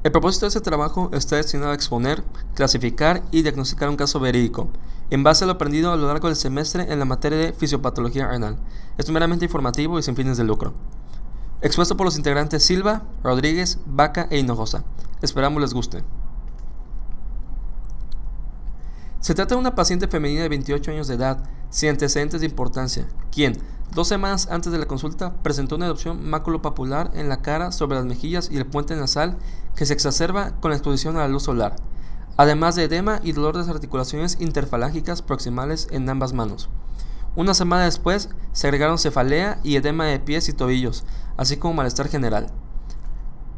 El propósito de este trabajo está destinado a exponer, clasificar y diagnosticar un caso verídico, en base a lo aprendido a lo largo del semestre en la materia de fisiopatología renal. Es meramente informativo y sin fines de lucro. Expuesto por los integrantes Silva, Rodríguez, Vaca e Hinojosa. Esperamos les guste. Se trata de una paciente femenina de 28 años de edad, sin antecedentes de importancia, quien, 2 semanas antes de la consulta, presentó una erupción maculopapular en la cara, sobre las mejillas y el puente nasal que se exacerba con la exposición a la luz solar, además de edema y dolor de las articulaciones interfalángicas proximales en ambas manos. Una semana después se agregaron cefalea y edema de pies y tobillos, así como malestar general.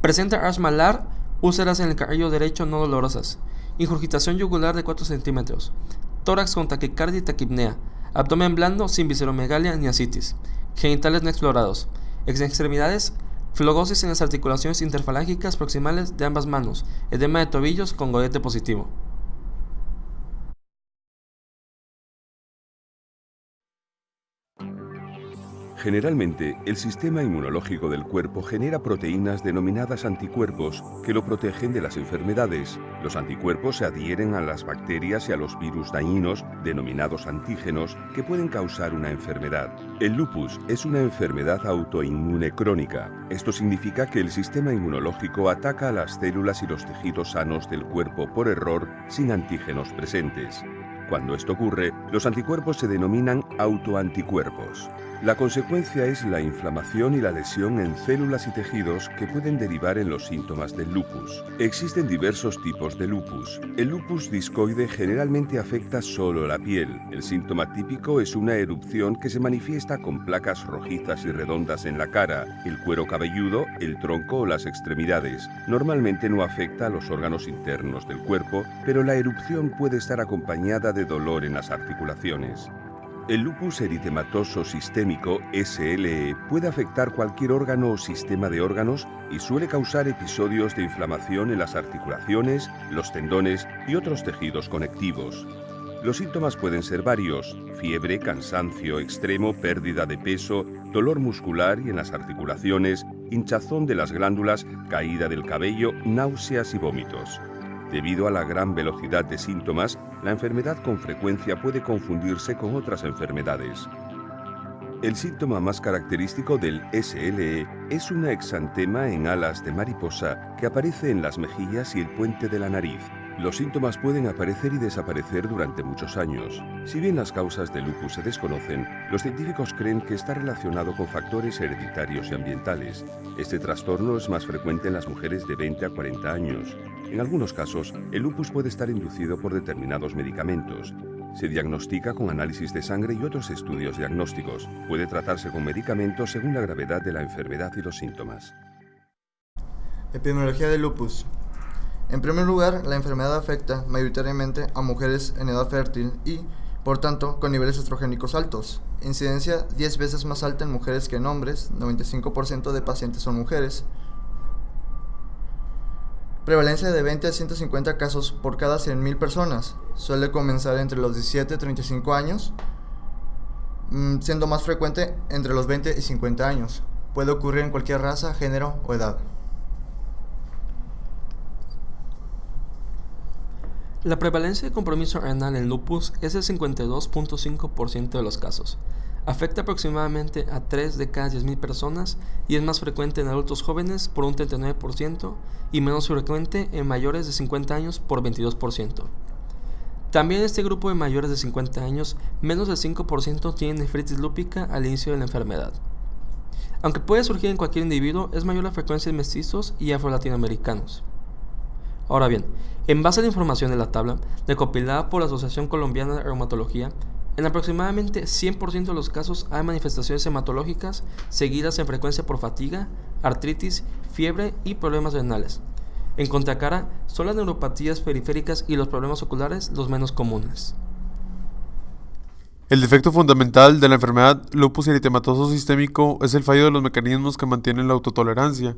Presenta ars malar, úlceras en el carrillo derecho no dolorosas, ingurgitación yugular de 4 centímetros, tórax con taquicardia y taquipnea, abdomen blando sin visceromegalia ni ascitis, genitales no explorados, en extremidades, flegosis en las articulaciones interfalángicas proximales de ambas manos, edema de tobillos con godete positivo. Generalmente, el sistema inmunológico del cuerpo genera proteínas denominadas anticuerpos que lo protegen de las enfermedades. Los anticuerpos se adhieren a las bacterias y a los virus dañinos, denominados antígenos, que pueden causar una enfermedad. El lupus es una enfermedad autoinmune crónica. Esto significa que el sistema inmunológico ataca a las células y los tejidos sanos del cuerpo por error sin antígenos presentes. Cuando esto ocurre, los anticuerpos se denominan autoanticuerpos. La consecuencia es la inflamación y la lesión en células y tejidos que pueden derivar en los síntomas del lupus. Existen diversos tipos de lupus. El lupus discoide generalmente afecta solo la piel. El síntoma típico es una erupción que se manifiesta con placas rojizas y redondas en la cara, el cuero cabelludo, el tronco o las extremidades. Normalmente no afecta a los órganos internos del cuerpo, pero la erupción puede estar acompañada de dolor en las articulaciones. El lupus eritematoso sistémico, SLE, puede afectar cualquier órgano o sistema de órganos y suele causar episodios de inflamación en las articulaciones, los tendones y otros tejidos conectivos. Los síntomas pueden ser varios: fiebre, cansancio extremo, pérdida de peso, dolor muscular y en las articulaciones, hinchazón de las glándulas, caída del cabello, náuseas y vómitos. Debido a la gran velocidad de síntomas, la enfermedad con frecuencia puede confundirse con otras enfermedades. El síntoma más característico del SLE es una exantema en alas de mariposa que aparece en las mejillas y el puente de la nariz. Los síntomas pueden aparecer y desaparecer durante muchos años. Si bien las causas del lupus se desconocen, los científicos creen que está relacionado con factores hereditarios y ambientales. Este trastorno es más frecuente en las mujeres de 20 a 40 años. En algunos casos, el lupus puede estar inducido por determinados medicamentos. Se diagnostica con análisis de sangre y otros estudios diagnósticos. Puede tratarse con medicamentos según la gravedad de la enfermedad y los síntomas. Epidemiología del lupus. En primer lugar, la enfermedad afecta mayoritariamente a mujeres en edad fértil y, por tanto, con niveles estrogénicos altos. Incidencia 10 veces más alta en mujeres que en hombres, 95% de pacientes son mujeres. Prevalencia de 20 a 150 casos por cada 100.000 personas. Suele comenzar entre los 17 y 35 años, siendo más frecuente entre los 20 y 50 años. Puede ocurrir en cualquier raza, género o edad. La prevalencia de compromiso renal en lupus es del 52.5% de los casos. Afecta aproximadamente a 3 de cada 10.000 personas y es más frecuente en adultos jóvenes por un 39% y menos frecuente en mayores de 50 años por 22%. También en este grupo de mayores de 50 años, menos del 5% tienen nefritis lúpica al inicio de la enfermedad. Aunque puede surgir en cualquier individuo, es mayor la frecuencia en mestizos y afro-latinoamericanos. Ahora bien, en base a la información de la tabla, recopilada por la Asociación Colombiana de Reumatología, en aproximadamente 100% de los casos hay manifestaciones hematológicas seguidas en frecuencia por fatiga, artritis, fiebre y problemas renales. En contracara, son las neuropatías periféricas y los problemas oculares los menos comunes. El defecto fundamental de la enfermedad lupus eritematoso sistémico es el fallo de los mecanismos que mantienen la autotolerancia.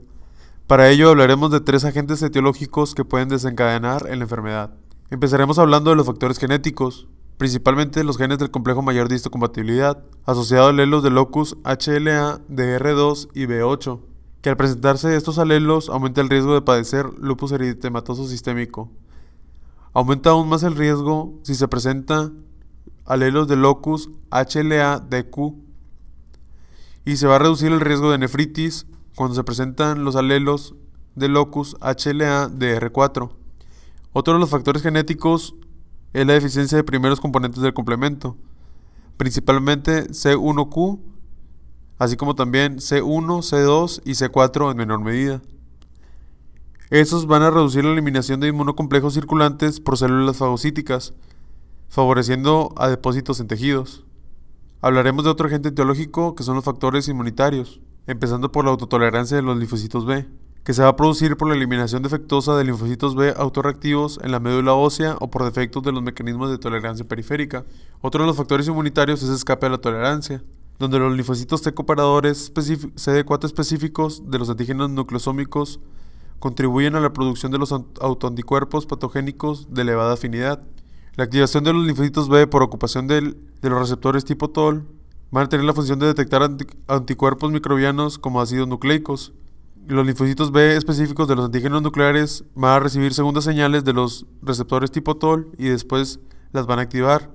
Para ello hablaremos de 3 agentes etiológicos que pueden desencadenar en la enfermedad. Empezaremos hablando de los factores genéticos, principalmente los genes del complejo mayor de histocompatibilidad, asociado a alelos de locus HLA, DR2 y B8. que al presentarse estos alelos aumenta el riesgo de padecer lupus eritematoso sistémico. Aumenta aún más el riesgo si se presenta alelos de locus HLA-DQ y se va a reducir el riesgo de nefritis cuando se presentan los alelos de locus HLA-DR4. Otro de los factores genéticos es la deficiencia de primeros componentes del complemento, principalmente C1q, así como también C1, C2 y C4 en menor medida. Estos van a reducir la eliminación de inmunocomplejos circulantes por células fagocíticas, favoreciendo a depósitos en tejidos. Hablaremos de otro agente etiológico que son los factores inmunitarios, empezando por la autotolerancia de los linfocitos B, que se va a producir por la eliminación defectuosa de linfocitos B autorreactivos en la médula ósea o por defectos de los mecanismos de tolerancia periférica. Otro de los factores inmunitarios es escape a la tolerancia, donde los linfocitos T cooperadores CD4 específicos de los antígenos nucleosómicos contribuyen a la producción de los autoanticuerpos patogénicos de elevada afinidad. La activación de los linfocitos B por ocupación de los receptores tipo TOL van a tener la función de detectar anticuerpos microbianos como ácidos nucleicos. Los linfocitos B específicos de los antígenos nucleares van a recibir segundas señales de los receptores tipo TOL y después las van a activar,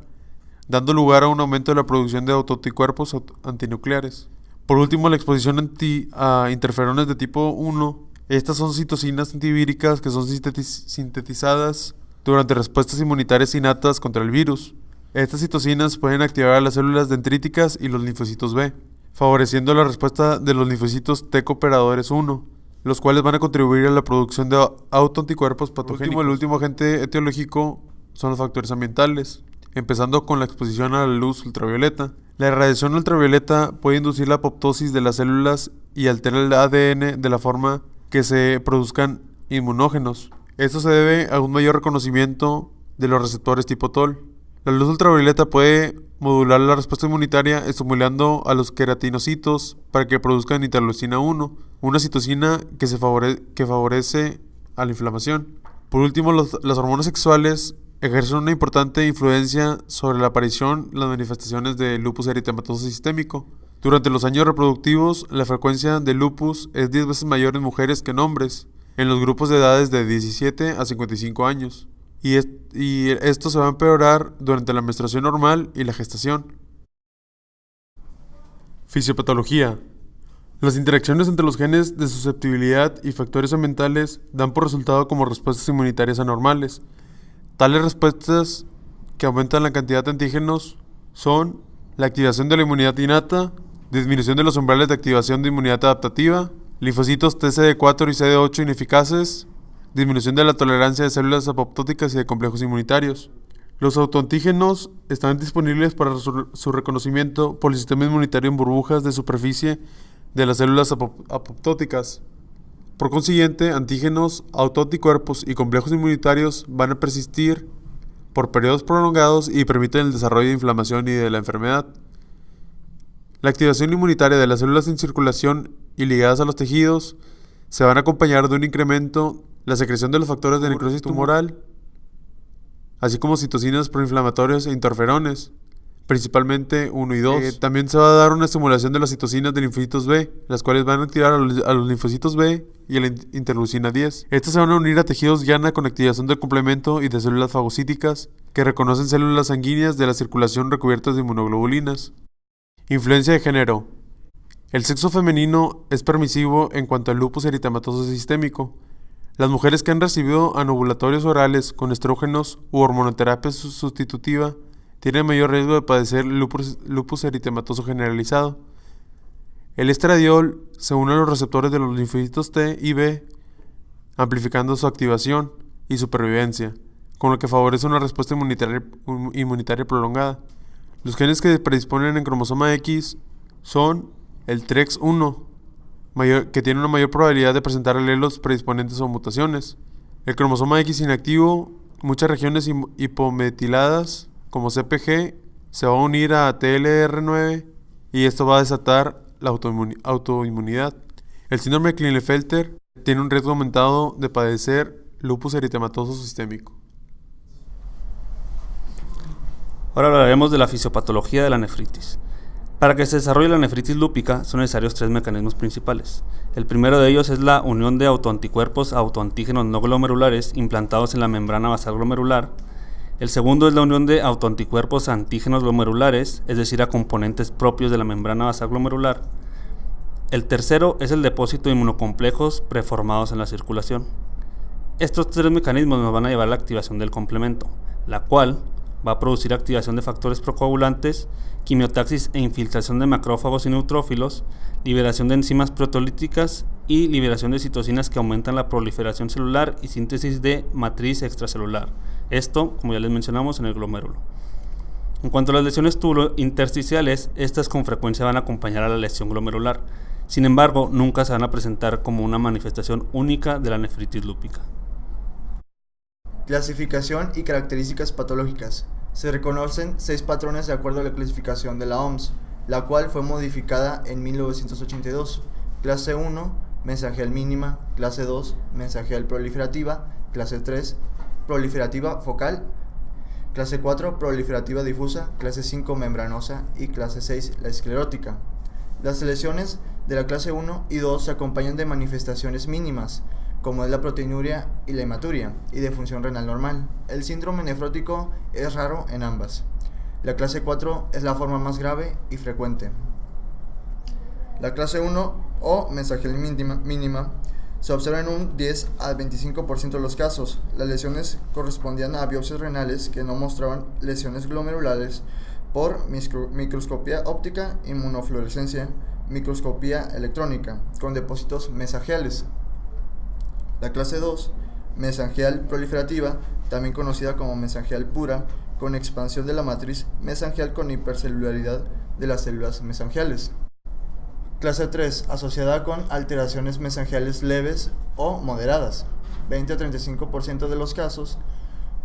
dando lugar a un aumento de la producción de autoanticuerpos antinucleares. Por último, la exposición a interferones de tipo 1. Estas son citocinas antivíricas que son sintetizadas durante respuestas inmunitarias innatas contra el virus. Estas citocinas pueden activar a las células dendríticas y los linfocitos B, favoreciendo la respuesta de los linfocitos T cooperadores 1, los cuales van a contribuir a la producción de autoanticuerpos patogénicos. El último agente etiológico son los factores ambientales, empezando con la exposición a la luz ultravioleta. La radiación ultravioleta puede inducir la apoptosis de las células y altera el ADN de la forma que se produzcan inmunógenos. Esto se debe a un mayor reconocimiento de los receptores tipo TOL. La luz ultravioleta puede modular la respuesta inmunitaria estimulando a los queratinocitos para que produzcan interleucina 1, una citocina que favorece a la inflamación. Por último, las hormonas sexuales ejercen una importante influencia sobre la aparición y las manifestaciones de lupus eritematoso sistémico. Durante los años reproductivos, la frecuencia de lupus es 10 veces mayor en mujeres que en hombres, en los grupos de edades de 17 a 55 años. Y esto se va a empeorar durante la menstruación normal y la gestación. Fisiopatología. Las interacciones entre los genes de susceptibilidad y factores ambientales dan por resultado como respuestas inmunitarias anormales. Tales respuestas que aumentan la cantidad de antígenos son la activación de la inmunidad innata, disminución de los umbrales de activación de inmunidad adaptativa, linfocitos TCD4 y CD8 ineficaces, disminución de la tolerancia de células apoptóticas y de complejos inmunitarios. Los autoantígenos están disponibles para su reconocimiento por el sistema inmunitario en burbujas de superficie de las células apoptóticas. Por consiguiente, antígenos, autoanticuerpos y complejos inmunitarios van a persistir por periodos prolongados y permiten el desarrollo de inflamación y de la enfermedad. La activación inmunitaria de las células en circulación y ligadas a los tejidos se van a acompañar de un incremento la secreción de los factores de necrosis tumoral, así como citocinas proinflamatorias e interferones, principalmente 1 y 2. También se va a dar una estimulación de las citocinas de linfocitos B, las cuales van a activar a los linfocitos B y a la interleucina 10. Estas se van a unir a tejidos llana con activación del complemento y de células fagocíticas que reconocen células sanguíneas de la circulación recubiertas de inmunoglobulinas. Influencia de género. El sexo femenino es permisivo en cuanto al lupus eritematoso sistémico. Las mujeres que han recibido anovulatorios orales con estrógenos u hormonoterapia sustitutiva tienen mayor riesgo de padecer lupus eritematoso generalizado. El estradiol se une a los receptores de los linfocitos T y B, amplificando su activación y supervivencia, con lo que favorece una respuesta inmunitaria prolongada. Los genes que predisponen en cromosoma X son el TREX1, que tiene una mayor probabilidad de presentar alelos predisponentes o mutaciones. El cromosoma X inactivo, muchas regiones hipometiladas como CPG, se va a unir a TLR9 y esto va a desatar la autoinmunidad. El síndrome de Klinefelter tiene un riesgo aumentado de padecer lupus eritematoso sistémico. Ahora hablaremos de la fisiopatología de la nefritis. Para que se desarrolle la nefritis lúpica son necesarios 3 mecanismos principales. El primero de ellos es la unión de autoanticuerpos a autoantígenos no glomerulares implantados en la membrana basal glomerular. El segundo es la unión de autoanticuerpos a antígenos glomerulares, es decir, a componentes propios de la membrana basal glomerular. El tercero es el depósito de inmunocomplejos preformados en la circulación. Estos 3 mecanismos nos van a llevar a la activación del complemento, la cual va a producir activación de factores procoagulantes, quimiotaxis e infiltración de macrófagos y neutrófilos, liberación de enzimas proteolíticas y liberación de citocinas que aumentan la proliferación celular y síntesis de matriz extracelular. Esto, como ya les mencionamos, en el glomérulo. En cuanto a las lesiones tubulointersticiales, estas con frecuencia van a acompañar a la lesión glomerular. Sin embargo, nunca se van a presentar como una manifestación única de la nefritis lúpica. Clasificación y características patológicas. Se reconocen 6 patrones de acuerdo a la clasificación de la OMS, la cual fue modificada en 1982. Clase 1, mensajeal mínima. Clase 2, mensajeal proliferativa. Clase 3, proliferativa focal. Clase 4, proliferativa difusa. Clase 5, membranosa. Y clase 6, la esclerótica. Las lesiones de la clase 1 y 2 se acompañan de manifestaciones mínimas, como es la proteinuria y la hematuria, y de función renal normal. El síndrome nefrótico es raro en ambas. La clase 4 es la forma más grave y frecuente. La clase 1 o mensajeal mínima se observa en un 10 al 25% de los casos. Las lesiones correspondían a biopsias renales que no mostraban lesiones glomerulares por microscopía óptica, inmunofluorescencia, microscopía electrónica, con depósitos mesangiales. La clase 2, mesangial proliferativa, también conocida como mesangial pura, con expansión de la matriz mesangial con hipercelularidad de las células mesangiales. Clase 3, asociada con alteraciones mesangiales leves o moderadas. 20 a 35% de los casos,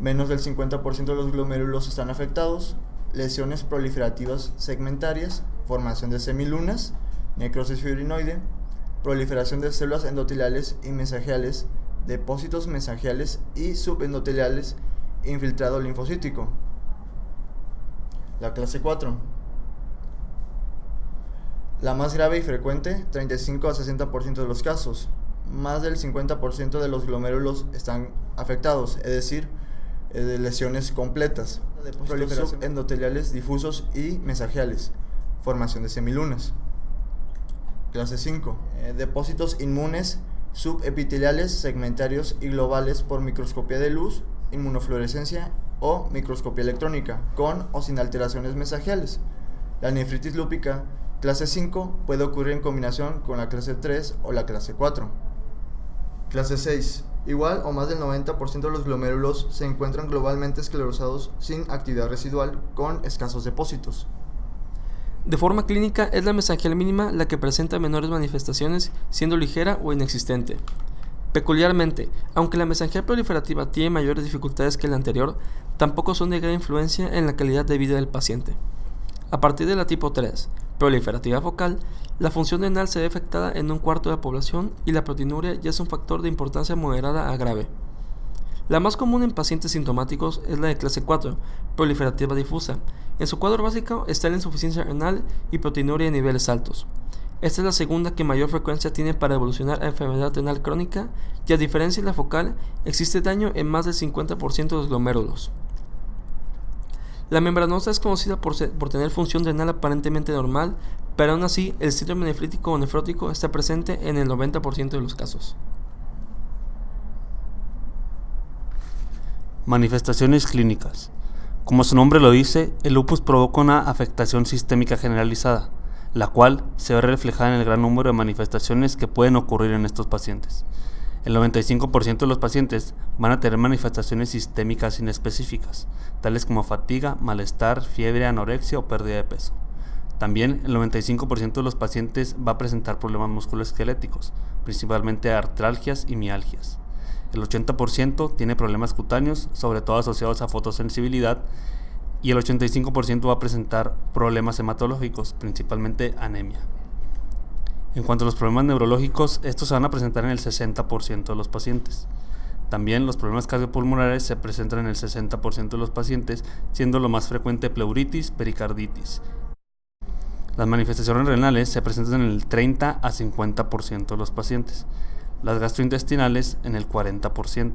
menos del 50% de los glomérulos están afectados. Lesiones proliferativas segmentarias, formación de semilunas, necrosis fibrinoide, proliferación de células endoteliales y mesangiales, depósitos mesangiales y subendoteliales, infiltrado linfocítico. La clase 4. La más grave y frecuente, 35 a 60% de los casos. Más del 50% de los glomérulos están afectados, es decir, de lesiones completas. Proliferación subendoteliales difusos y mesangiales, formación de semilunas. Clase 5. Depósitos inmunes subepiteliales, segmentarios y globales por microscopía de luz, inmunofluorescencia o microscopía electrónica, con o sin alteraciones mesangiales. La nefritis lúpica clase 5 puede ocurrir en combinación con la clase 3 o la clase 4. Clase 6. Igual o más del 90% de los glomérulos se encuentran globalmente esclerosados sin actividad residual, con escasos depósitos. De forma clínica, es la mesangial mínima la que presenta menores manifestaciones, siendo ligera o inexistente. Peculiarmente, aunque la mesangial proliferativa tiene mayores dificultades que la anterior, tampoco son de gran influencia en la calidad de vida del paciente. A partir de la tipo 3, proliferativa focal, la función renal se ve afectada en un cuarto de la población y la proteinuria ya es un factor de importancia moderada a grave. La más común en pacientes sintomáticos es la de clase 4, proliferativa difusa. En su cuadro básico está la insuficiencia renal y proteinuria en niveles altos. Esta es la segunda que mayor frecuencia tiene para evolucionar a enfermedad renal crónica y, a diferencia de la focal, existe daño en más del 50% de los glomérulos. La membranosa es conocida por tener función renal aparentemente normal, pero aún así el síndrome nefrítico o nefrótico está presente en el 90% de los casos. Manifestaciones clínicas. Como su nombre lo dice, el lupus provoca una afectación sistémica generalizada, la cual se ve reflejada en el gran número de manifestaciones que pueden ocurrir en estos pacientes. El 95% de los pacientes van a tener manifestaciones sistémicas inespecíficas, tales como fatiga, malestar, fiebre, anorexia o pérdida de peso. También el 95% de los pacientes va a presentar problemas musculoesqueléticos, principalmente artralgias y mialgias. El 80% tiene problemas cutáneos, sobre todo asociados a fotosensibilidad, y el 85% va a presentar problemas hematológicos, principalmente anemia. En cuanto a los problemas neurológicos, estos se van a presentar en el 60% de los pacientes. También los problemas cardiopulmonares se presentan en el 60% de los pacientes, siendo lo más frecuente pleuritis, pericarditis. Las manifestaciones renales se presentan en el 30 a 50% de los pacientes, las gastrointestinales en el 40%,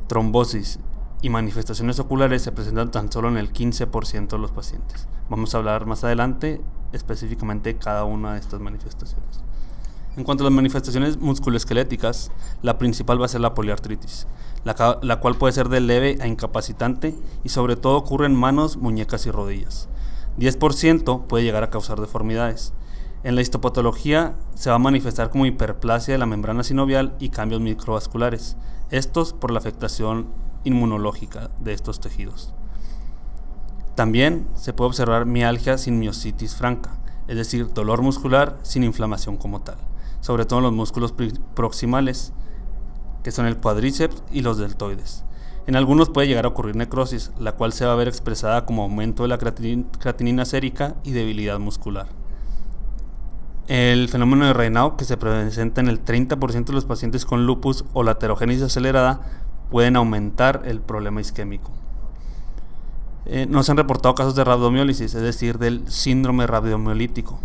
trombosis y manifestaciones oculares se presentan tan solo en el 15% de los pacientes. Vamos a hablar más adelante específicamente de cada una de estas manifestaciones. En cuanto a las manifestaciones musculoesqueléticas, la principal va a ser la poliartritis, la cual puede ser de leve a incapacitante y sobre todo ocurre en manos, muñecas y rodillas. 10% puede llegar a causar deformidades. En la histopatología se va a manifestar como hiperplasia de la membrana sinovial y cambios microvasculares, estos por la afectación inmunológica de estos tejidos. También se puede observar mialgia sin miositis franca, es decir, dolor muscular sin inflamación como tal, sobre todo en los músculos proximales, que son el cuádriceps y los deltoides. En algunos puede llegar a ocurrir necrosis, la cual se va a ver expresada como aumento de la creatinina sérica y debilidad muscular. El fenómeno de Raynaud, que se presenta en el 30% de los pacientes con lupus o la aterogénesis acelerada, pueden aumentar el problema isquémico. No se han reportado casos de rabdomiólisis, es decir, del síndrome rabdomiolítico.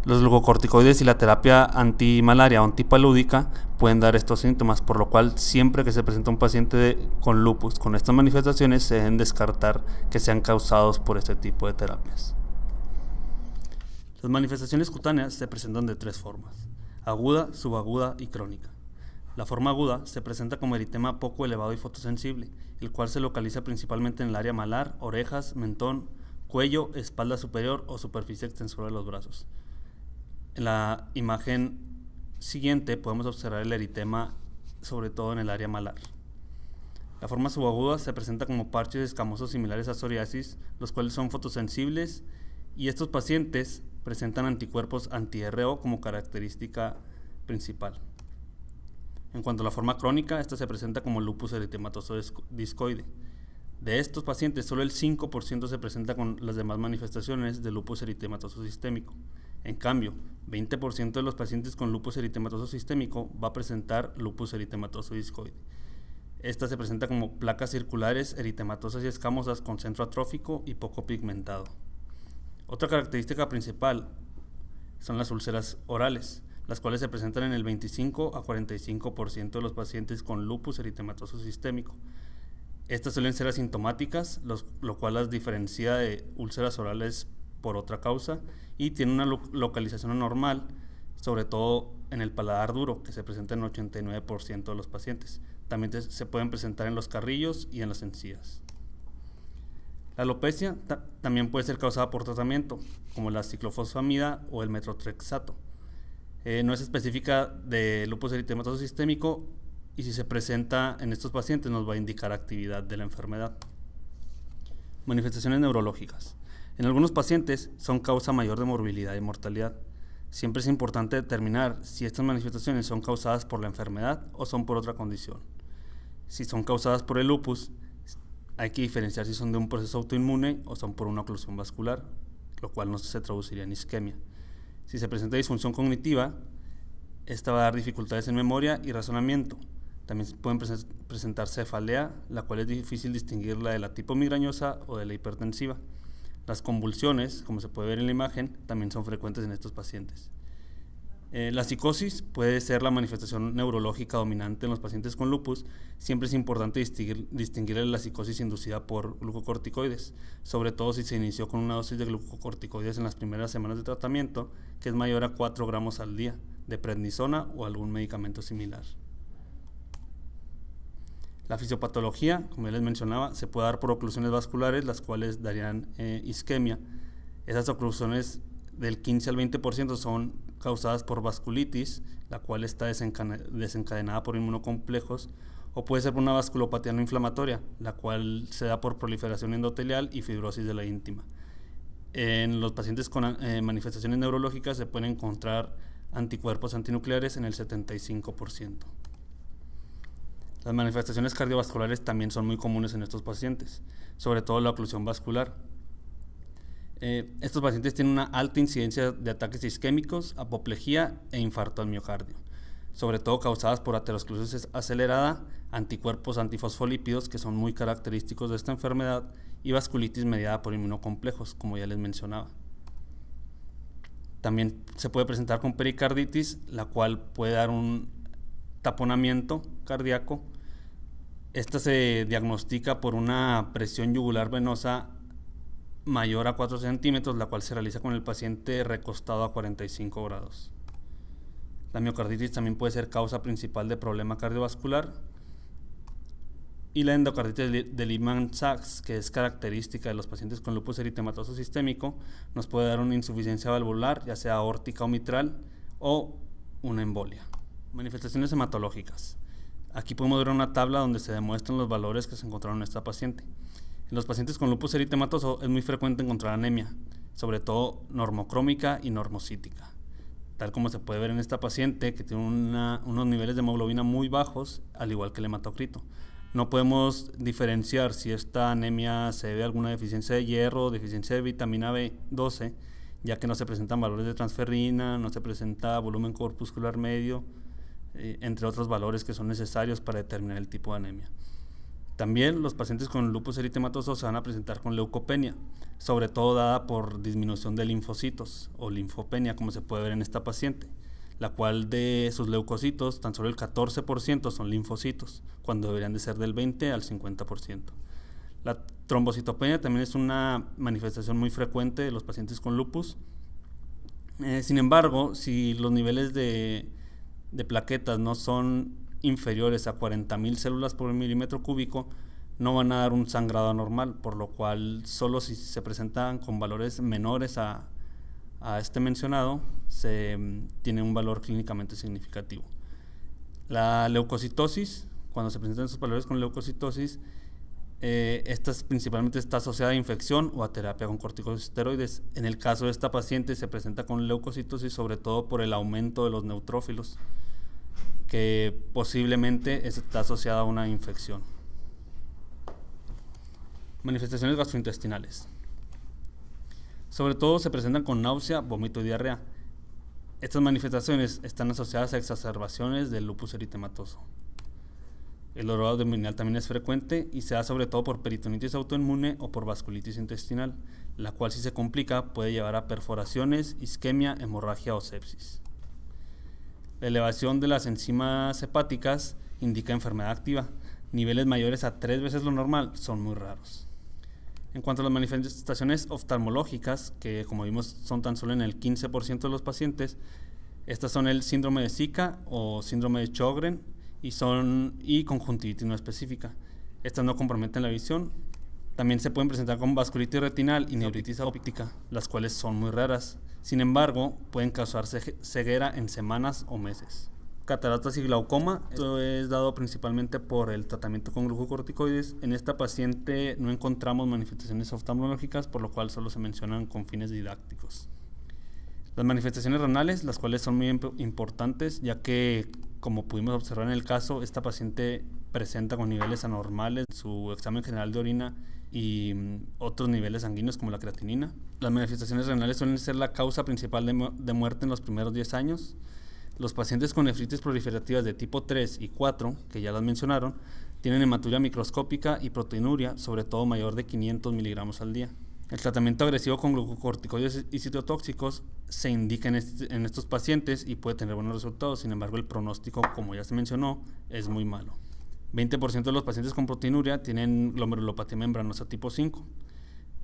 Los glucocorticoides y la terapia antimalaria o antipalúdica pueden dar estos síntomas, por lo cual siempre que se presenta un paciente con lupus con estas manifestaciones se deben descartar que sean causados por este tipo de terapias. Las manifestaciones cutáneas se presentan de tres formas: aguda, subaguda y crónica. La forma aguda se presenta como eritema poco elevado y fotosensible, el cual se localiza principalmente en el área malar, orejas, mentón, cuello, espalda superior o superficie extensora de los brazos. En la imagen siguiente podemos observar el eritema sobre todo en el área malar. La forma subaguda se presenta como parches escamosos similares a psoriasis, los cuales son fotosensibles, y estos pacientes presentan anticuerpos anti-RO como característica principal. En cuanto a la forma crónica, esta se presenta como lupus eritematoso discoide. De estos pacientes, solo el 5% se presenta con las demás manifestaciones de lupus eritematoso sistémico. En cambio, 20% de los pacientes con lupus eritematoso sistémico va a presentar lupus eritematoso discoide. Esta se presenta como placas circulares eritematosas y escamosas con centro atrófico y poco pigmentado. Otra característica principal son las úlceras orales, las cuales se presentan en el 25 a 45% de los pacientes con lupus eritematoso sistémico. Estas suelen ser asintomáticas, lo cual las diferencia de úlceras orales por otra causa, y tiene una localización anormal, sobre todo en el paladar duro, que se presenta en el 89% de los pacientes. También se pueden presentar en los carrillos y en las encías. La alopecia también puede ser causada por tratamiento, como la ciclofosfamida o el metotrexato. No es específica de lupus eritematoso sistémico, y si se presenta en estos pacientes nos va a indicar actividad de la enfermedad. Manifestaciones neurológicas. En algunos pacientes son causa mayor de morbilidad y mortalidad. Siempre es importante determinar si estas manifestaciones son causadas por la enfermedad o son por otra condición. Si son causadas por el lupus, hay que diferenciar si son de un proceso autoinmune o son por una oclusión vascular, lo cual no se traduciría en isquemia. Si se presenta disfunción cognitiva, esta va a dar dificultades en memoria y razonamiento. También pueden presentar cefalea, la cual es difícil distinguirla de la tipo migrañosa o de la hipertensiva. Las convulsiones, como se puede ver en la imagen, también son frecuentes en estos pacientes. La psicosis puede ser la manifestación neurológica dominante en los pacientes con lupus. Siempre es importante distinguir la psicosis inducida por glucocorticoides, sobre todo si se inició con una dosis de glucocorticoides en las primeras semanas de tratamiento, que es mayor a 4 gramos al día, de prednisona o algún medicamento similar. La fisiopatología, como ya les mencionaba, se puede dar por oclusiones vasculares, las cuales darían isquemia. Esas oclusiones del 15 al 20% son causadas por vasculitis, la cual está desencadenada por inmunocomplejos, o puede ser por una vasculopatía no inflamatoria, la cual se da por proliferación endotelial y fibrosis de la íntima. En los pacientes con manifestaciones neurológicas se pueden encontrar anticuerpos antinucleares en el 75%. Las manifestaciones cardiovasculares también son muy comunes en estos pacientes, sobre todo la oclusión vascular. Estos pacientes tienen una alta incidencia de ataques isquémicos, apoplejía e infarto al miocardio, sobre todo causadas por aterosclerosis acelerada, anticuerpos antifosfolípidos, que son muy característicos de esta enfermedad, y vasculitis mediada por inmunocomplejos, como ya les mencionaba. También se puede presentar con pericarditis, la cual puede dar un taponamiento cardíaco. Esta se diagnostica por una presión yugular venosa mayor a 4 centímetros, la cual se realiza con el paciente recostado a 45 grados. La miocarditis también puede ser causa principal de problema cardiovascular. Y la endocarditis de Lehmann-Sachs, que es característica de los pacientes con lupus eritematoso sistémico, nos puede dar una insuficiencia valvular, ya sea aórtica o mitral, o una embolia. Manifestaciones hematológicas. Aquí podemos ver una tabla donde se demuestran los valores que se encontraron en esta paciente. En los pacientes con lupus eritematoso es muy frecuente encontrar anemia, sobre todo normocrómica y normocítica, tal como se puede ver en esta paciente que tiene unos niveles de hemoglobina muy bajos, al igual que el hematocrito. No podemos diferenciar si esta anemia se debe a alguna deficiencia de hierro o deficiencia de vitamina B12, ya que no se presentan valores de transferrina, no se presenta volumen corpuscular medio, entre otros valores que son necesarios para determinar el tipo de anemia. También los pacientes con lupus eritematoso se van a presentar con leucopenia, sobre todo dada por disminución de linfocitos o linfopenia, como se puede ver en esta paciente, la cual de sus leucocitos tan solo el 14% son linfocitos, cuando deberían de ser del 20 al 50%. La trombocitopenia también es una manifestación muy frecuente de los pacientes con lupus. Sin embargo, si los niveles de plaquetas no son inferiores a 40.000 células por milímetro cúbico, no van a dar un sangrado anormal, por lo cual solo si se presentan con valores menores a este mencionado, se tiene un valor clínicamente significativo. La leucocitosis, cuando se presentan esos valores con leucocitosis, esta principalmente está asociada a infección o a terapia con corticosteroides. En el caso de esta paciente se presenta con leucocitosis sobre todo por el aumento de los neutrófilos, que posiblemente está asociada a una infección. Manifestaciones gastrointestinales. Sobre todo se presentan con náusea, vómito y diarrea. Estas manifestaciones están asociadas a exacerbaciones del lupus eritematoso. El dolor abdominal también es frecuente y se da sobre todo por peritonitis autoinmune o por vasculitis intestinal, la cual, si se complica, puede llevar a perforaciones, isquemia, hemorragia o sepsis. La elevación de las enzimas hepáticas indica enfermedad activa. Niveles mayores a 3 veces lo normal son muy raros. En cuanto a las manifestaciones oftalmológicas, que como vimos son tan solo en el 15% de los pacientes, estas son el síndrome de Zika o síndrome de Sjögren y conjuntivitis no específica. Estas no comprometen la visión. También se pueden presentar con vasculitis retinal y neuritis óptica, las cuales son muy raras. Sin embargo, pueden causar ceguera en semanas o meses. Cataratas y glaucoma, esto es dado principalmente por el tratamiento con glucocorticoides. En esta paciente no encontramos manifestaciones oftalmológicas, por lo cual solo se mencionan con fines didácticos. Las manifestaciones renales, las cuales son muy importantes, ya que, como pudimos observar en el caso, esta paciente presenta con niveles anormales en su examen general de orina y otros niveles sanguíneos como la creatinina. Las manifestaciones renales suelen ser la causa principal de muerte en los primeros 10 años. Los pacientes con nefritis proliferativas de tipo 3 y 4, que ya las mencionaron, tienen hematuria microscópica y proteinuria, sobre todo mayor de 500 miligramos al día. El tratamiento agresivo con glucocorticoides y citotóxicos se indica en estos pacientes y puede tener buenos resultados. Sin embargo, el pronóstico, como ya se mencionó, es muy malo. 20% de los pacientes con proteinuria tienen glomerulopatía membranosa tipo 5.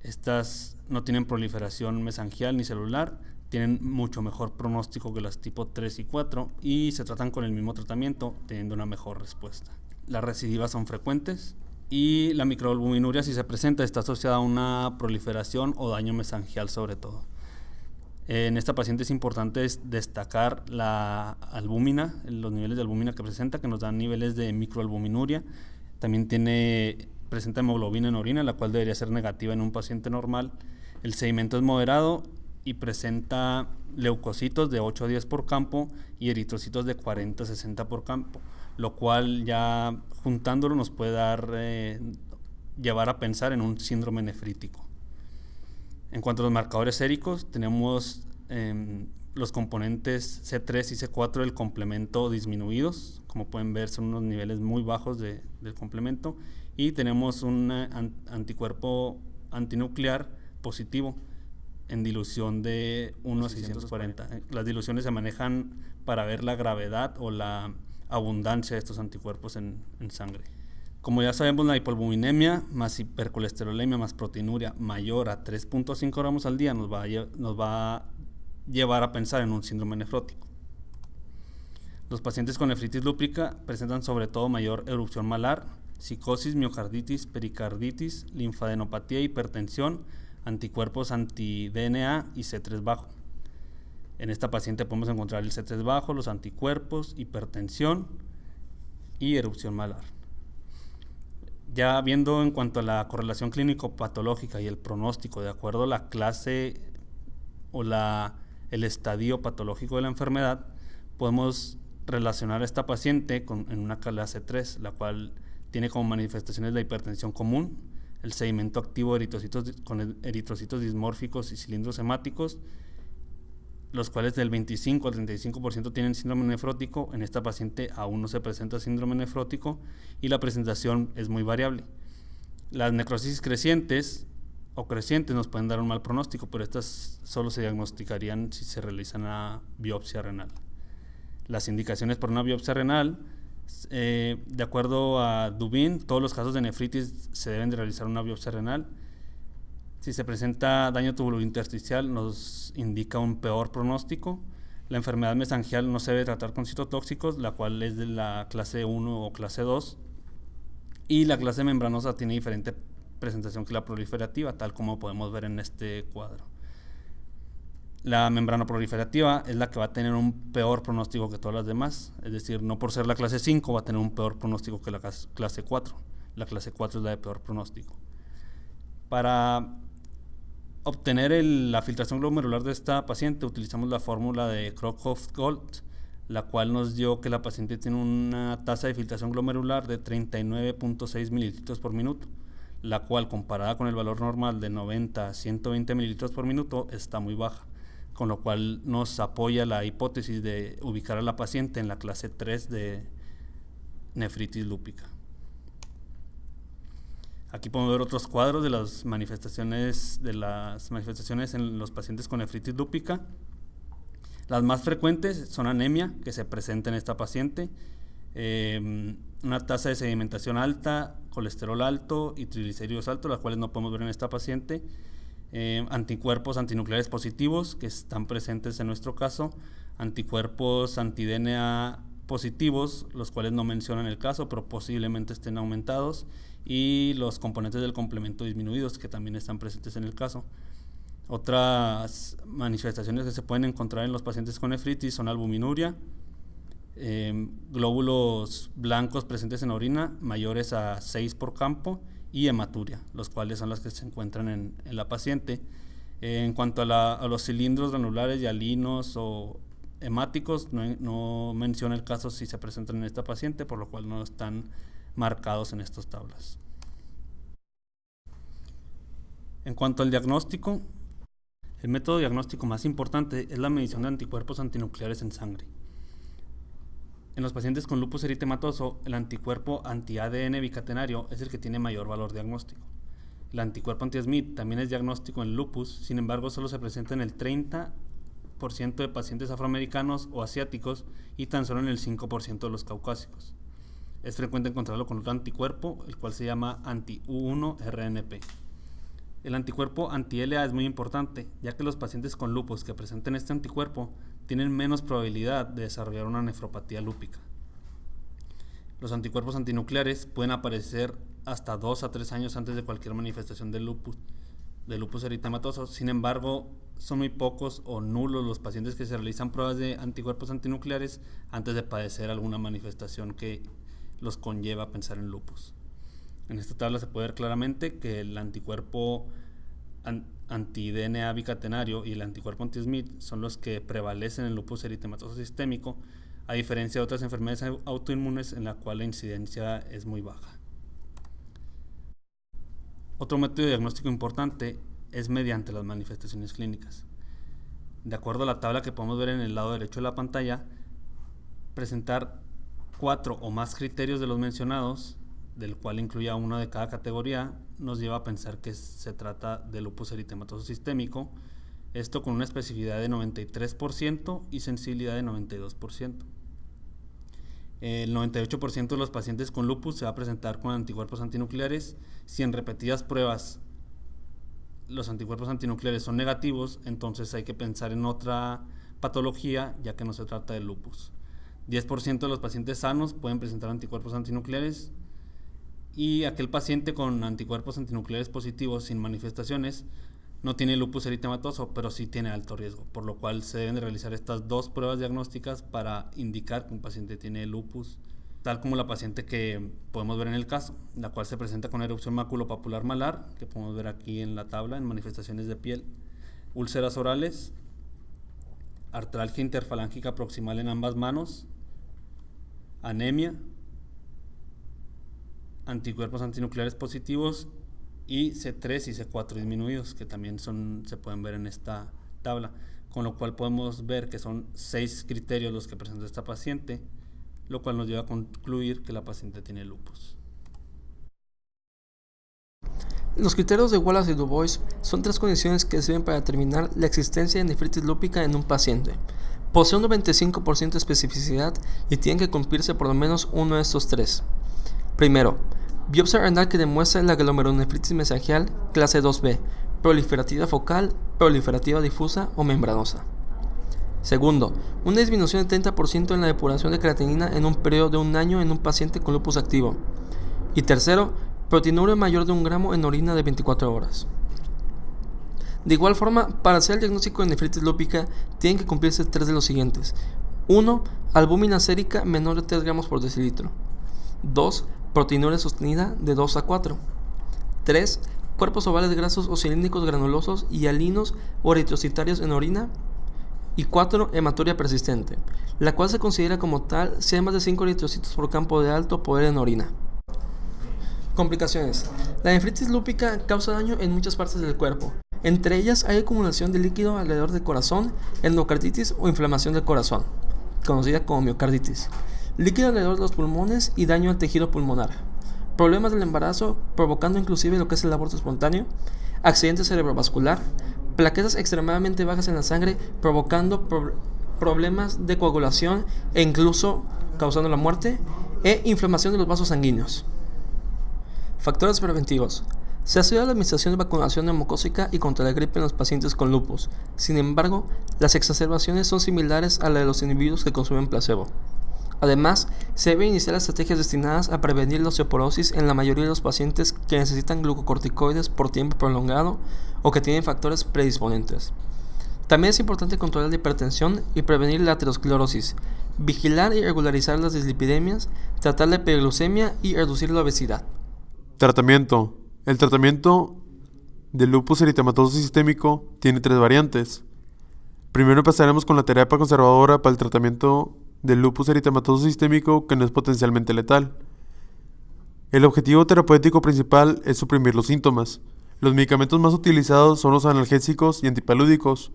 Estas no tienen proliferación mesangial ni celular, tienen mucho mejor pronóstico que las tipo 3 y 4 y se tratan con el mismo tratamiento, teniendo una mejor respuesta. Las recidivas son frecuentes y la microalbuminuria, si se presenta, está asociada a una proliferación o daño mesangial sobre todo. En esta paciente es importante destacar la albúmina, los niveles de albúmina que presenta, que nos dan niveles de microalbuminuria. También presenta hemoglobina en orina, la cual debería ser negativa en un paciente normal. El sedimento es moderado y presenta leucocitos de 8 a 10 por campo y eritrocitos de 40 a 60 por campo, lo cual ya juntándolo nos puede llevar a pensar en un síndrome nefrítico. En cuanto a los marcadores séricos, tenemos los componentes C3 y C4 del complemento disminuidos. Como pueden ver, son unos niveles muy bajos del complemento. Y tenemos un anticuerpo antinuclear positivo en dilución de 1:640. Las diluciones se manejan para ver la gravedad o la abundancia de estos anticuerpos en sangre. Como ya sabemos, la hipoalbuminemia más hipercolesterolemia más proteinuria mayor a 3.5 gramos al día nos va a llevar a pensar en un síndrome nefrótico. Los pacientes con nefritis lúpica presentan sobre todo mayor erupción malar, psicosis, miocarditis, pericarditis, linfadenopatía, hipertensión, anticuerpos anti-DNA y C3 bajo. En esta paciente podemos encontrar el C3 bajo, los anticuerpos, hipertensión y erupción malar. Ya viendo en cuanto a la correlación clínico-patológica y el pronóstico de acuerdo a la clase o el estadio patológico de la enfermedad, podemos relacionar a esta paciente en una clase 3, la cual tiene como manifestaciones la hipertensión común, el sedimento activo con eritrocitos dismórficos y cilindros hemáticos, los cuales del 25 al 35% tienen síndrome nefrótico. En esta paciente aún no se presenta síndrome nefrótico y la presentación es muy variable. Las necrosis crecientes nos pueden dar un mal pronóstico, pero estas solo se diagnosticarían si se realiza una biopsia renal. Las indicaciones por una biopsia renal, de acuerdo a Dubin, todos los casos de nefritis se deben de realizar una biopsia renal. Si se presenta daño tubulointersticial, nos indica un peor pronóstico. La enfermedad mesangial no se debe tratar con citotóxicos, la cual es de la clase 1 o clase 2. Y la clase membranosa tiene diferente presentación que la proliferativa, tal como podemos ver en este cuadro. La membrana proliferativa es la que va a tener un peor pronóstico que todas las demás, es decir, no por ser la clase 5 va a tener un peor pronóstico que la clase 4. La clase 4 es la de peor pronóstico. Para obtener la filtración glomerular de esta paciente utilizamos la fórmula de Crocroft-Gold, la cual nos dio que la paciente tiene una tasa de filtración glomerular de 39.6 mililitros por minuto, la cual comparada con el valor normal de 90 a 120 mililitros por minuto está muy baja, con lo cual nos apoya la hipótesis de ubicar a la paciente en la clase 3 de nefritis lúpica. Aquí podemos ver otros cuadros de las manifestaciones en los pacientes con nefritis lúpica. Las más frecuentes son anemia, que se presenta en esta paciente, una tasa de sedimentación alta, colesterol alto y triglicéridos altos, las cuales no podemos ver en esta paciente. Anticuerpos antinucleares positivos, que están presentes en nuestro caso, anticuerpos anti-DNA positivos, los cuales no mencionan el caso, pero posiblemente estén aumentados, y los componentes del complemento disminuidos, que también están presentes en el caso. Otras manifestaciones que se pueden encontrar en los pacientes con nefritis son albuminuria, glóbulos blancos presentes en la orina mayores a 6 por campo y hematuria, los cuales son las que se encuentran en la paciente. En cuanto a los cilindros granulares y alinos o hemáticos, no menciona el caso si se presentan en esta paciente, por lo cual no están marcados en estas tablas. En cuanto al diagnóstico, el método diagnóstico más importante es la medición de anticuerpos antinucleares en sangre. En los pacientes con lupus eritematoso, el anticuerpo anti-ADN bicatenario es el que tiene mayor valor diagnóstico. El anticuerpo anti-SMID también es diagnóstico en lupus, sin embargo solo se presenta en el 30% de pacientes afroamericanos o asiáticos y tan solo en el 5% de los caucásicos. Es frecuente encontrarlo con otro anticuerpo, el cual se llama anti-U1-RNP. El anticuerpo anti-LA es muy importante, ya que los pacientes con lupus que presenten este anticuerpo tienen menos probabilidad de desarrollar una nefropatía lúpica. Los anticuerpos antinucleares pueden aparecer hasta 2 a 3 años antes de cualquier manifestación de lupus eritematoso. Sin embargo, son muy pocos o nulos los pacientes que se realizan pruebas de anticuerpos antinucleares antes de padecer alguna manifestación que los conlleva a pensar en lupus. En esta tabla se puede ver claramente que el anticuerpo anti-DNA bicatenario y el anticuerpo anti-SMID son los que prevalecen en lupus eritematoso sistémico, a diferencia de otras enfermedades autoinmunes en la cual la incidencia es muy baja. Otro método de diagnóstico importante es mediante las manifestaciones clínicas. De acuerdo a la tabla que podemos ver en el lado derecho de la pantalla, presentar 4 o más criterios de los mencionados, del cual incluya uno de cada categoría, nos lleva a pensar que se trata de lupus eritematoso sistémico, esto con una especificidad de 93% y sensibilidad de 92%. El 98% de los pacientes con lupus se va a presentar con anticuerpos antinucleares. Si en repetidas pruebas los anticuerpos antinucleares son negativos, entonces hay que pensar en otra patología, ya que no se trata de lupus. 10% de los pacientes sanos pueden presentar anticuerpos antinucleares, y aquel paciente con anticuerpos antinucleares positivos sin manifestaciones no tiene lupus eritematoso, pero sí tiene alto riesgo, por lo cual se deben de realizar estas dos pruebas diagnósticas para indicar que un paciente tiene lupus, tal como la paciente que podemos ver en el caso, la cual se presenta con erupción maculopapular malar, que podemos ver aquí en la tabla en manifestaciones de piel, úlceras orales, artralgia interfalángica proximal en ambas manos, anemia, anticuerpos antinucleares positivos y C3 y C4 disminuidos, que también se pueden ver en esta tabla, con lo cual podemos ver que son 6 criterios los que presenta esta paciente, lo cual nos lleva a concluir que la paciente tiene lupus. Los criterios de Wallace y Du Bois son 3 condiciones que sirven para determinar la existencia de nefritis lúpica en un paciente. Posee un 95% de especificidad y tienen que cumplirse por lo menos uno de estos 3. Primero, biopsia renal que demuestra la glomerulonefritis mesangial clase 2B, proliferativa focal, proliferativa difusa o membranosa. Segundo, una disminución del 30% en la depuración de creatinina en un periodo de 1 año en un paciente con lupus activo. Y tercero, proteinuria mayor de 1 gramo en orina de 24 horas. De igual forma, para hacer el diagnóstico de nefritis lúpica, tienen que cumplirse 3 de los siguientes. 1. Albúmina sérica menor de 3 gramos por decilitro. 2. Proteinuria sostenida de 2 a 4. 3. Cuerpos ovales grasos o cilíndricos granulosos y alinos o eritrocitarios en orina. Y 4. Hematuria persistente, la cual se considera como tal si hay más de 5 eritrocitos por campo de alto poder en orina. Complicaciones. La nefritis lúpica causa daño en muchas partes del cuerpo. Entre ellas hay acumulación de líquido alrededor del corazón, endocarditis o inflamación del corazón, conocida como miocarditis, líquido alrededor de los pulmones y daño al tejido pulmonar, problemas del embarazo provocando inclusive lo que es el aborto espontáneo, accidente cerebrovascular, plaquetas extremadamente bajas en la sangre provocando problemas de coagulación e incluso causando la muerte, e inflamación de los vasos sanguíneos. Factores preventivos. Se ha estudiado la administración de vacunación neumocócica y contra la gripe en los pacientes con lupus. Sin embargo, las exacerbaciones son similares a la de los individuos que consumen placebo. Además, se deben iniciar estrategias destinadas a prevenir la osteoporosis en la mayoría de los pacientes que necesitan glucocorticoides por tiempo prolongado o que tienen factores predisponentes. También es importante controlar la hipertensión y prevenir la aterosclerosis, vigilar y regularizar las dislipidemias, tratar la hiperglucemia y reducir la obesidad. Tratamiento. El tratamiento del lupus eritematoso sistémico tiene 3 variantes. Primero empezaremos con la terapia conservadora para el tratamiento del lupus eritematoso sistémico que no es potencialmente letal. El objetivo terapéutico principal es suprimir los síntomas. Los medicamentos más utilizados son los analgésicos y antipalúdicos.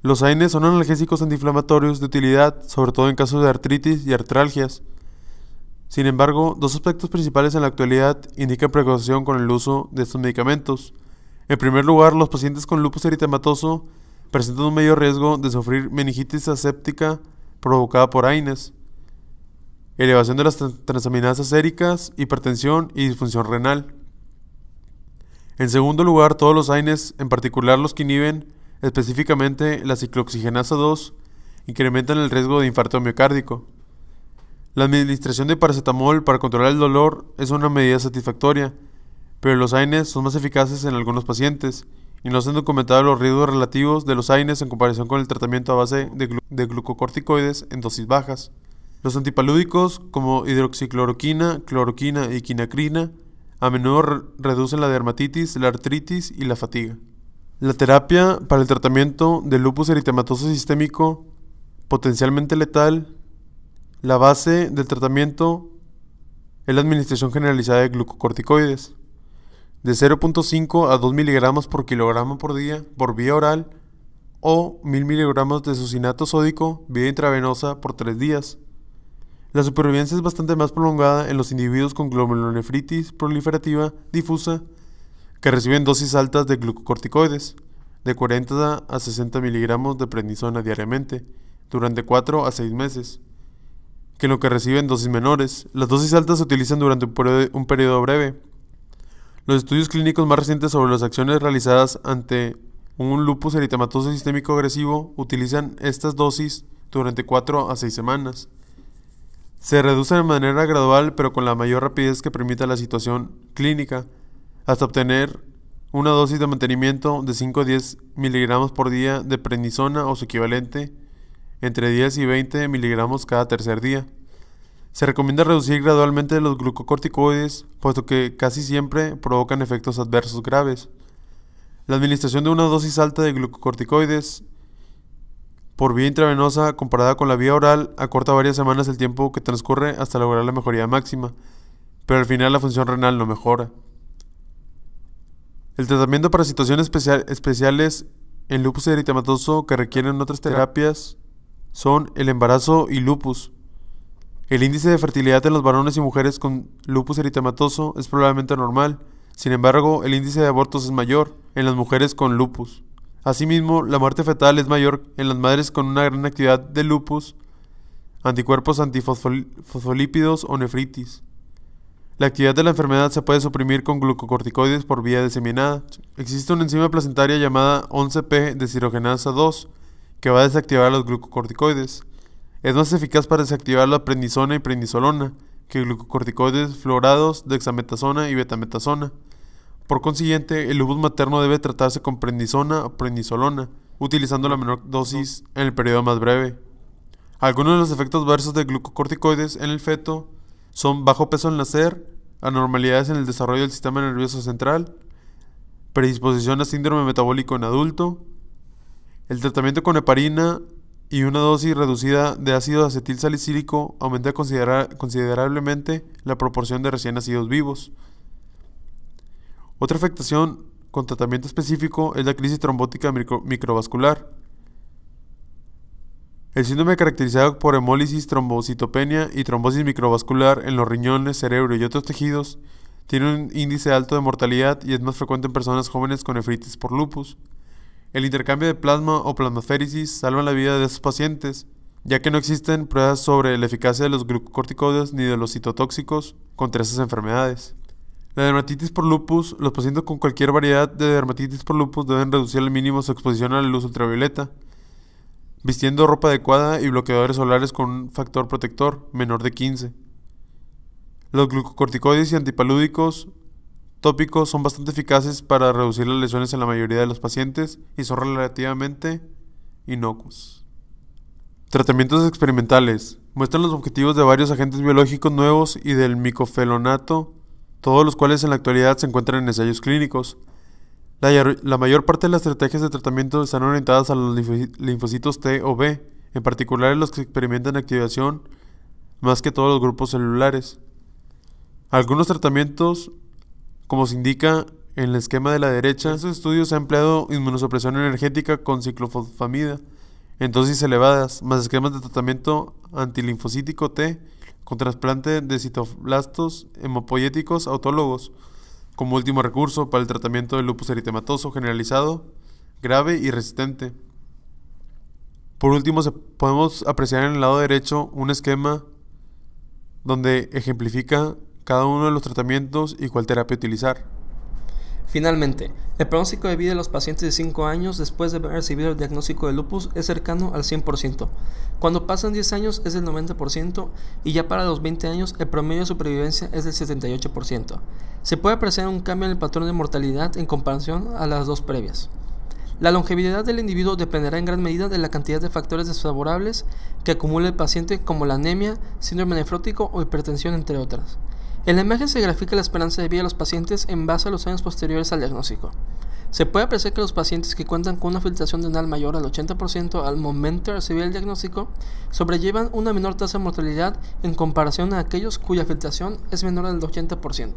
Los AINES son analgésicos antiinflamatorios de utilidad, sobre todo en casos de artritis y artralgias. Sin embargo, 2 aspectos principales en la actualidad indican precaución con el uso de estos medicamentos. En primer lugar, los pacientes con lupus eritematoso presentan un mayor riesgo de sufrir meningitis aséptica provocada por AINES, elevación de las transaminasas séricas, hipertensión y disfunción renal. En segundo lugar, todos los AINES, en particular los que inhiben específicamente la ciclooxigenasa 2, incrementan el riesgo de infarto miocárdico. La administración de paracetamol para controlar el dolor es una medida satisfactoria, pero los AINES son más eficaces en algunos pacientes y no se han documentado los riesgos relativos de los AINES en comparación con el tratamiento a base de glucocorticoides en dosis bajas. Los antipalúdicos como hidroxicloroquina, cloroquina y quinacrina a menudo reducen la dermatitis, la artritis y la fatiga. La terapia para el tratamiento del lupus eritematoso sistémico potencialmente letal. La base del tratamiento es la administración generalizada de glucocorticoides de 0.5 a 2 miligramos por kilogramo por día por vía oral o 1000 miligramos de succinato sódico vía intravenosa por 3 días. La supervivencia es bastante más prolongada en los individuos con glomerulonefritis proliferativa difusa que reciben dosis altas de glucocorticoides, de 40 a 60 miligramos de prednisona diariamente, durante 4 a 6 meses, que lo que reciben dosis menores. Las dosis altas se utilizan durante un periodo breve. Los estudios clínicos más recientes sobre las acciones realizadas ante un lupus eritematoso sistémico agresivo utilizan estas dosis durante 4 a 6 semanas. Se reducen de manera gradual, pero con la mayor rapidez que permita la situación clínica, hasta obtener una dosis de mantenimiento de 5 a 10 miligramos por día de prednisona o su equivalente, entre 10 y 20 miligramos cada tercer día. Se recomienda reducir gradualmente los glucocorticoides, puesto que casi siempre provocan efectos adversos graves. La administración de una dosis alta de glucocorticoides por vía intravenosa comparada con la vía oral acorta varias semanas el tiempo que transcurre hasta lograr la mejoría máxima, pero al final la función renal no mejora. El tratamiento para situaciones especiales en lupus eritematoso que requieren otras terapias son el embarazo y lupus. El índice de fertilidad en los varones y mujeres con lupus eritematoso es probablemente normal. Sin embargo, el índice de abortos es mayor en las mujeres con lupus. Asimismo, la muerte fetal es mayor en las madres con una gran actividad de lupus, anticuerpos antifosfolípidos o nefritis. La actividad de la enfermedad se puede suprimir con glucocorticoides por vía diseminada. Existe una enzima placentaria llamada 11P deshidrogenasa 2 que va a desactivar los glucocorticoides. Es más eficaz para desactivar la prednisona y prednisolona que glucocorticoides fluorados, dexametasona y betametasona. Por consiguiente, el lupus materno debe tratarse con prednisona o prednisolona, utilizando la menor dosis en el periodo más breve. Algunos de los efectos adversos de glucocorticoides en el feto son bajo peso al nacer, anormalidades en el desarrollo del sistema nervioso central, predisposición a síndrome metabólico en adulto. El tratamiento con heparina y una dosis reducida de ácido acetilsalicílico aumenta considerablemente la proporción de recién nacidos vivos. Otra afectación con tratamiento específico es la crisis trombótica microvascular. El síndrome caracterizado por hemólisis, trombocitopenia y trombosis microvascular en los riñones, cerebro y otros tejidos tiene un índice alto de mortalidad y es más frecuente en personas jóvenes con nefritis por lupus. El intercambio de plasma o plasmaféresis salva la vida de estos pacientes, ya que no existen pruebas sobre la eficacia de los glucocorticoides ni de los citotóxicos contra esas enfermedades. La dermatitis por lupus. Los pacientes con cualquier variedad de dermatitis por lupus deben reducir al mínimo su exposición a la luz ultravioleta, vistiendo ropa adecuada y bloqueadores solares con un factor protector menor de 15. Los glucocorticoides y antipalúdicos tópicos son bastante eficaces para reducir las lesiones en la mayoría de los pacientes y son relativamente inocuos. Tratamientos experimentales. Muestran los objetivos de varios agentes biológicos nuevos y del micofenonato, todos los cuales en la actualidad se encuentran en ensayos clínicos. La mayor parte de las estrategias de tratamiento están orientadas a los linfocitos T o B, en particular los que experimentan activación más que todos los grupos celulares. Algunos tratamientos, como se indica en el esquema de la derecha, en estos estudios se ha empleado inmunosupresión energética con ciclofosfamida en dosis elevadas, más esquemas de tratamiento antilinfocítico T con trasplante de citoblastos hemopoyéticos autologos, como último recurso para el tratamiento del lupus eritematoso generalizado, grave y resistente. Por último, podemos apreciar en el lado derecho un esquema donde ejemplifica cada uno de los tratamientos y cuál terapia utilizar. Finalmente, el pronóstico de vida de los pacientes de 5 años después de haber recibido el diagnóstico de lupus es cercano al 100%. Cuando pasan 10 años es del 90% y ya para los 20 años el promedio de supervivencia es del 78%. Se puede apreciar un cambio en el patrón de mortalidad en comparación a las dos previas. La longevidad del individuo dependerá en gran medida de la cantidad de factores desfavorables que acumule el paciente, como la anemia, síndrome nefrótico o hipertensión, entre otras. En la imagen se grafica la esperanza de vida de los pacientes en base a los años posteriores al diagnóstico. Se puede apreciar que los pacientes que cuentan con una filtración renal mayor al 80% al momento de recibir el diagnóstico sobrellevan una menor tasa de mortalidad en comparación a aquellos cuya filtración es menor al 80%.